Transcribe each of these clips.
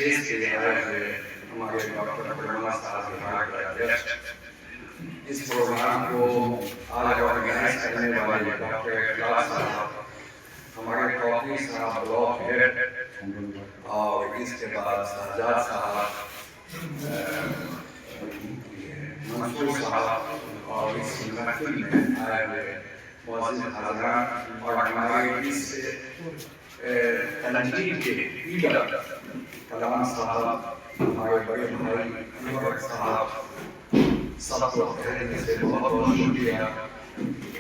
Stage पे आज हमारे डॉक्टर ब्रह्मा साहब विभाग के अध्यक्ष इस प्रोग्राम को आज ऑर्गेनाइज करने वाले डॉक्टर इखलास साहब, हमारे टॉपी साहब ब्लॉक हेड और इसके बाद शहजाद साहब, मंसूर साहब और इस महफिल में आए हुए मौजूद हज़रात और हमारे इस तंजीम के लीडर कलाम साहब, हमारे बड़े भाई अनवर साहब, सबको कहने से बहुत बहुत शुक्रिया।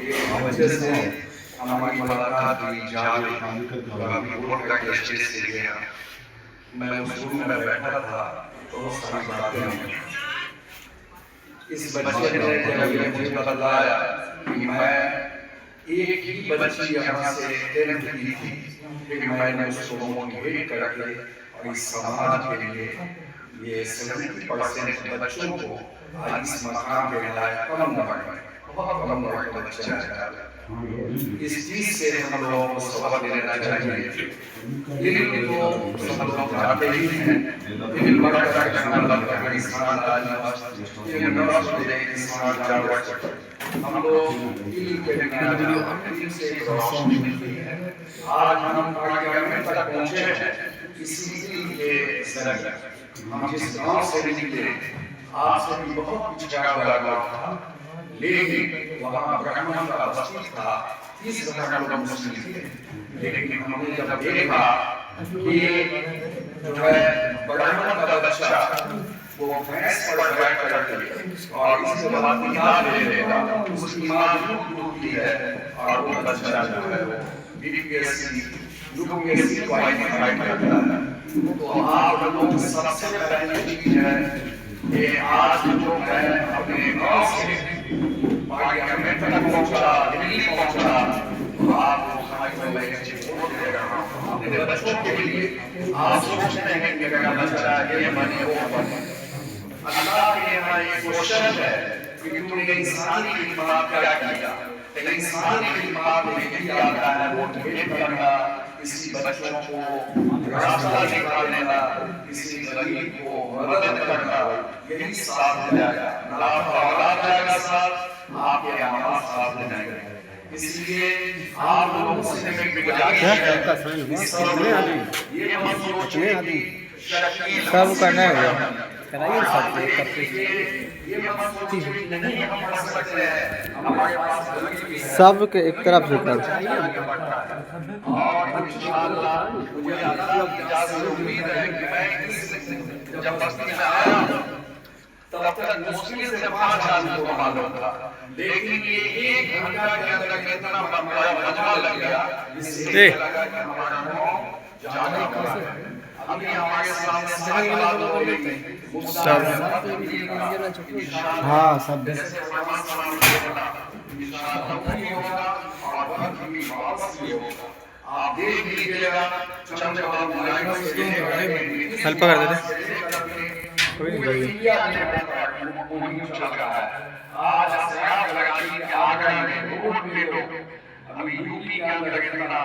एक वजह से हमारी मुलाकात हुई जावे बोल का स्टेज से गया। मैं उस रूम में बैठा था, बहुत सारी बातें हुई। इस बच्चे ने जब ये मुझे बताया कि मैं एक ही बच्ची यहाँ से टेंथ की थी, फिर मैंने उसको मोटिवेट करके और इस समाज के लिए ये 70% बच्चों को आज इस मकाम पे लाया। कम नंबर में, बहुत कम नंबर का बच्चा है। इस चीज से हम लोगों को सबक लेना चाहिए। इल्म को सब लोग जानते ही हैं, इल्म बढ़कर इंसान बनता है, इंसान आदमी इंसान जानवर। हम लोग इल्म के बिना इल्म से रोशनी मिलती है। आज हम पार्लियामेंट तक पहुंचे हैं इसी इल्म के जरिए। हम जिस गांव से निकले, आपसे भी बहुत पिछड़ा हुआ गांव था, लेकिन वहाँ ब्राह्मण का बस्ती था, 30 घर लोग मुस्लिम थे। लेकिन हमने जब देखा कि जो है ब्राह्मण का बच्चा वो भैंस पर बैठ करके और इसके बाद निकाल ले लेगा, उसकी माँ डूबती है और वो बच्चा जो है वो बीपीएससी यूपीएससी क्वालिफाई करता है। तो आप लोग सबसे पहली चीज है कि आज जो है अपने गांव से पार्लियामेंट तक पहुंचा, दिल्ली पहुंचा, तो आप वोट दे रहा हूं अपने बच्चों के लिए। आप सोचते हैं कि मेरा बच्चा ये बने वो बने। अल्लाह के यहाँ एक क्वेश्चन है कि तुमने इंसानी खिदमत क्या किया? इंसानी खिदमत में यही आता है मोटिवेट करना, किसी बच्चों को रास्ता निकालना, किसी गरीब को मदद करना, यही साथ जाएगा। ना औलाद जाएगा साथ, आपके अमाल साथ जाएगा। इसलिए आप लोगों से मेरी गुजारिश है, ये मत सोचिए कि सब करना है, कराइए सब सब के एक तरफ से कर। और इंशाअल्लाह मुझे अल्लाह की इजाज़त से उम्मीद है कि मैं जब बस्ती में आया तब तक मुश्किल से 5 आदमी को मालूम था, लेकिन ये 1 घंटा के अंदर इतना बड़ा मजमा लग गया जिससे लगा कि हमारा गाँव जाने का है। अभी हमारे सामने सब हाँ सब आप देख लीजिएगा चंद हेल्प कर देते कोई नहीं। आज आगरा में रोड पे लोग अभी यूपी के अंदर इतना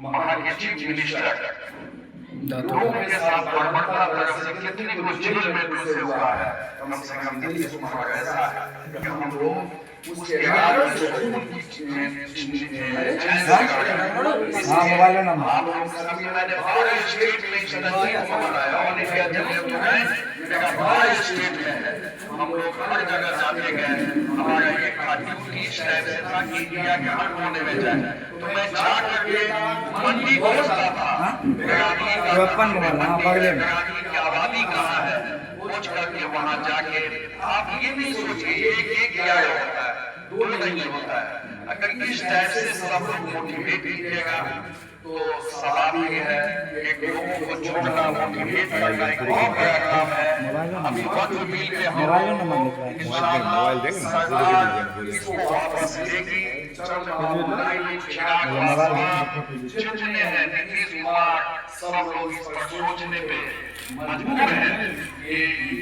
महाराष्ट्र चीफ मिनिस्टर लोगों के साथ बर्बरता तरह से कितने को जेल में घुसे हुआ है। कम से कम नीतीश कुमार ऐसा है कि हम लोग उसके बाद मोबाइल नंबर आप लोग सभी मैंने भारत स्टेट में चंद्रजीत को बनाया और इंडिया दिल्ली में मेरा भारत स्टेट में है। हम लोग हर जगह जाते गए, हमारा एक ड्यूटी इस टाइप से था कि इंडिया के हर कोने में जाए। तो मैं जा करके मंडी पहुंचता था, की आबादी कहाँ है, पूछ करके वहाँ जाके आप ये नहीं सोचिए एक क्या होता है, 2 नहीं होता है। अगर इस टाइप से सब लोग मोटिवेट कीजिएगा तो सवाल ये है एक लोगों को छोड़ना, मोटिवेट करना एक बहुत बड़ा काम है। अभी वक्त मिल के हम इंशाअल्लाह इसको वापस लेगी चरण बनाई चिराग पासवान जितने हैं नीतीश कुमार सब लोग इस पर सोचने पे मजबूर हैं। ये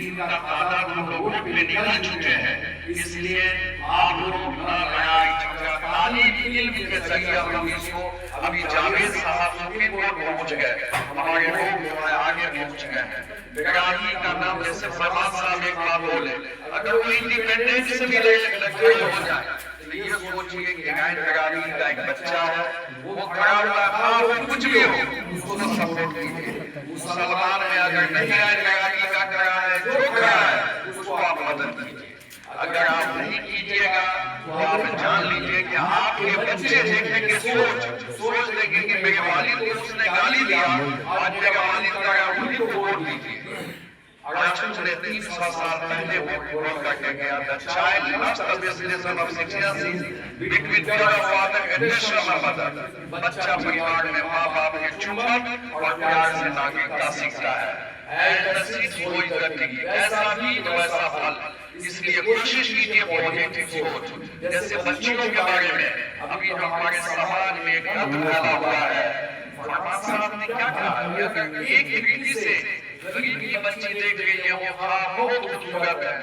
इनका तादाद हम लोग वोट पे निकल चुके हैं, इसलिए आप लोग न लगाएं तालीम इल्म के जरिए हम इसको अभी जावेद साहब सुप्रीम कोर्ट पहुंच गए, हमारे लोग जो है आगे पहुंच गए हैं। बेगारी का नाम जैसे फरमान साहब एक बात बोले, अगर वो इंडिपेंडेंस से मिले लगे हो जाए तो ये सोचिए कि गाय बेगारी का एक बच्चा है, वो खड़ा हुआ था, वो कुछ भी हो उसको तो सपोर्ट कीजिए। मुसलमान में अगर नहीं गाय बेगारी का करा है, जो करा है उसको आप मदद कीजिए। अगर आप नहीं कीजिएगा तो आप जान लीजिए कि आपके बच्चे देखेंगे सोच लेंगे कि मेरे वालिद को उसने गाली दिया, आज मेरे वालिद का उन्हीं को वोट दीजिए। आरक्षण ने 300 साल पहले वोट करके गया था। Child must the destination of citizenship between your father and national mother. बच्चा परिवार में माँ बाप के चुंबन और प्यार से नागरिकता सीखता है। ऐसा भी वैसा फल, इसलिए कोशिश कीजिए पॉजिटिव सोच। जैसे बच्चों के बारे में अभी जो हमारे समाज में एक गलत फैला हुआ है, फरमान साहब ने क्या कहा, अगर एक खिड़की से गरीब की बच्ची देख रही है वो बहुत खूबसूरत है,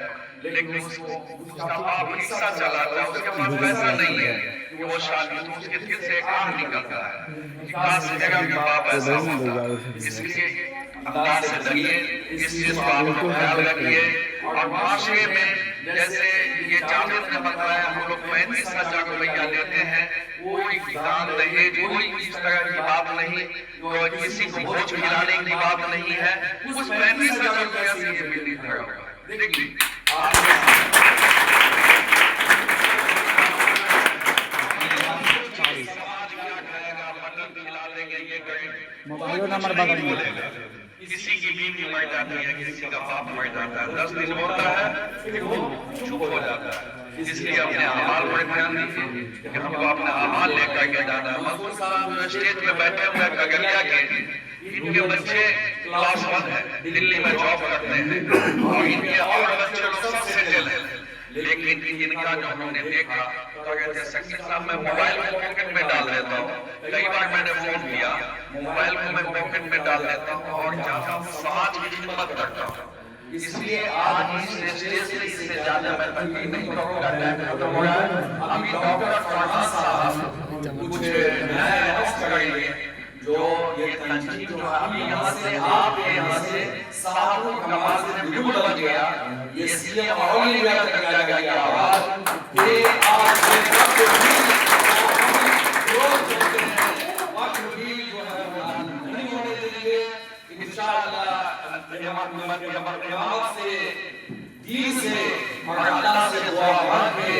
लेकिन उसका बाप रिक्शा चलाता है, उसके पास पैसा नहीं है कि वो शादी, तो उसके दिल से एक आग निकलता है कि काश मेरा भी बाप ऐसा होता। इसलिए अल्लाह से डरिए, इस चीज को आप लोग ख्याल रखिए। और माशरे में जैसे ये जावेद ने बताया, हम लोग 35,000 रुपया लेते हैं, कोई दान दहेज कोई इस तरह की बात नहीं, किसी को भोज खिलाने की बात नहीं है। उस 35,000 रुपया से ये बिल्ली खड़ा हुआ है। देखिए मोबाइल नंबर बगल में, किसी की बीवी मर जाती है, किसी का बाप मर जाता है, 10 दिन होता है फिर वो चुप हो जाता है। इसलिए अपने अमाल पर ध्यान दीजिए कि हमको अपना अमाल लेकर के जाना है। मसूद साहब जो स्टेज पे बैठे हुए हैं खगड़िया के, इनके बच्चे क्लास 1 है, दिल्ली में जॉब करते हैं और इनके और बच्चे लोग सब सेटल हैं। लेकिन इनका जो हमने देखा तो कहते शकील साहब मैं मोबाइल को पॉकेट में डाल देता हूँ, कई बार मैंने फोन किया, मोबाइल को मैं पॉकेट में डाल देता हूँ और जाता हूँ समाज की खिदमत करता हूँ। इसलिए आज इस स्टेज से इससे ज्यादा मैं तकलीफ नहीं करूंगा, टाइम खत्म हो रहा है। अभी डॉक्टर फरमान साहब कुछ नया अनाउंस करेंगे, जो ये तंजीम जो अभी यहाँ से आपके यहाँ से साहबों कमाल से बिल्कुल बन गया, ये सीएम ऑल इंडिया तक जा गया आवाज। ये आज के वक्त भी जो है नहीं होने देंगे इंशाअल्लाह। से दिल से और अल्लाह से दुआ मांग के,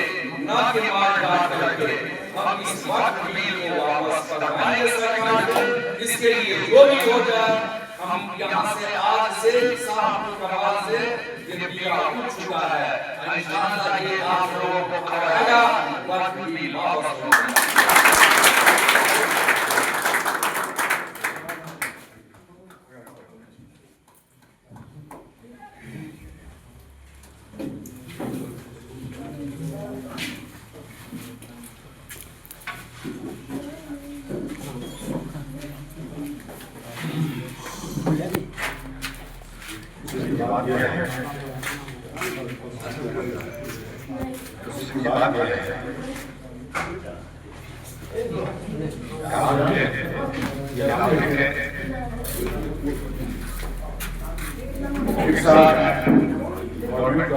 ना के मार बात करके हम इस वक्त बिल को वापस करवाएंगे सरकार को। इसके लिए जो भी हो जाए, हम यहाँ से आज से साहब कमाल से ये बिल उठ चुका है, इंशाअल्लाह ये आप लोगों को खबराएगा, वक्त बिल वापस होगा। गवर्नमेंट